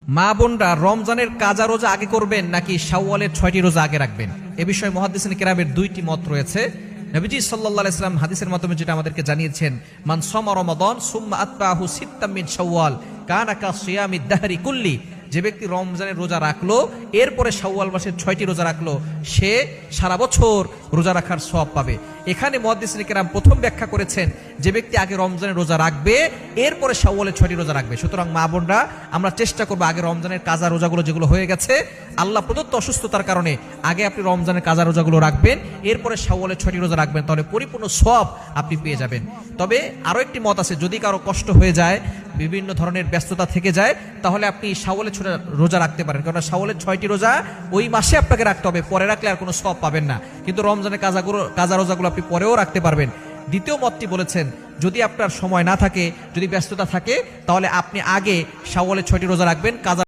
মা বোনরা রমজানের কাজা রোজা আগে করবেন নাকি শাওয়ালের 6টি রোজা আগে রাখবেন, এ বিষয়ে মুহাদ্দিসিন কেরামের দুইটি মত রয়েছে। নবীজি সাল্লাল্লাহু আলাইহি ওয়াসাল্লাম হাদিসের মাধ্যমে যেটা আমাদেরকে জানিয়েছেন, মান সামা রমাদান সুম্মা আতবাহু সিত্তাম মিন শাওয়াল কানা কা সিয়ামিদ দাহরি কুল্লি, যে ব্যক্তি রমজানের রোজা রাখলো এরপরে শাওয়াল মাসের 6টি রোজা রাখলো সে সারা বছর রোজা রাখার সওয়াব পাবে। এখানে মুহাদ্দিসিন কেরাম প্রথম ব্যাখ্যা করেছেন যে ব্যক্তি আগে রমজানের রোজা রাখবে এরপরে শাওয়ালের 6টি রোজা রাখবে। সুতরাং মা বোনরা আমরা চেষ্টা করবো আগে রমজানের কাজা রোজাগুলো যেগুলো হয়ে গেছে আল্লাহ প্রদত্ত অসুস্থতার কারণে আগে আপনি রমজানের কাজা রোজাগুলো রাখবেন, এরপরে শাওয়ালের 6টি রোজা রাখবেন, তাহলে পরিপূর্ণ সওয়াব আপনি পেয়ে যাবেন। তবে আরো একটি মত আছে, যদি কারো কষ্ট হয়ে যায়, বিভিন্ন ধরনের ব্যস্ততা থেকে যায়, তাহলে আপনি শাওয়ালের রোজা রাখতে পারেন, কারণ শাওয়ালের 6টি রোজা ওই মাসে আপনাকে রাখতে হবে, পরে রাখলে আর কোনো সওয়াব পাবেন না। কিন্তু রমজানের কাজা রোজাগুলো আপনি পরেও রাখতে পারবেন। দ্বিতীয় মতটি বলেছেন, যদি আপনার সময় না থাকে, যদি ব্যস্ততা থাকে, তাহলে আপনি আগে শাওয়ালের 6টি রোজা রাখবেন, কাজা